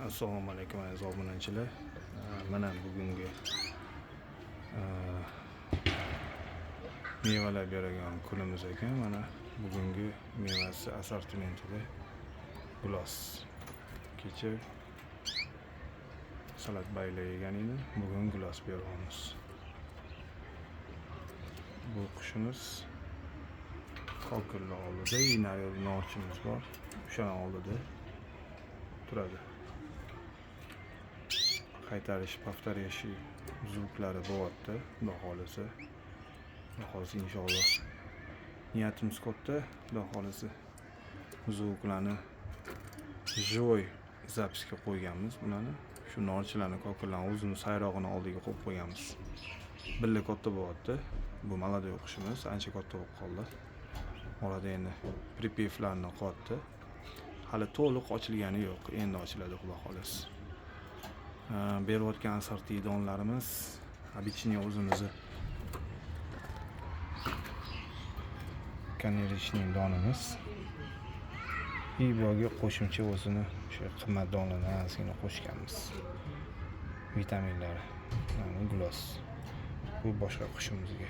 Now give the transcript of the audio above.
Assalomu alaykum aziz obunachilar. Mana bugungi mevalar beradigan kunimiz ekan. Mana bugungi mevasi assortimentida gilos. Kecha salat baylar yegan edi. Bugun gilos beramiz. Bu qushimiz kokillar oldida, inari norchimiz bor. O'shaning oldida turadi. Qaytarish, повторяющий звуклari bo'lyapti. Xudo xolisa. Xudo xolisa inshaalloh. Niyatimiz katta. Xudo xolisa zvuklarni joy zapisga qo'yganmiz bularni. Shu norchilarni, kokillarni o'zimiz sayrog'ini oldiga qo'yib qo'yganmiz. Billa katta bo'lyapti. Bu молодой qushimiz ancha katta bo'lib qoldi. Orada endi pripevlarni qo'yapti. Hali to'liq ochilgani yo'q. Endi ochiladi xudo xolisa. Berayotgan assorti donlarimiz обычный o'zimizni kanerichning donimiz. Bu yerga qo'shimcha o'zini o'sha qimmat donlarni ozgina qo'shganmiz. Vitaminlari, gilos. Bu boshqa qushimizga.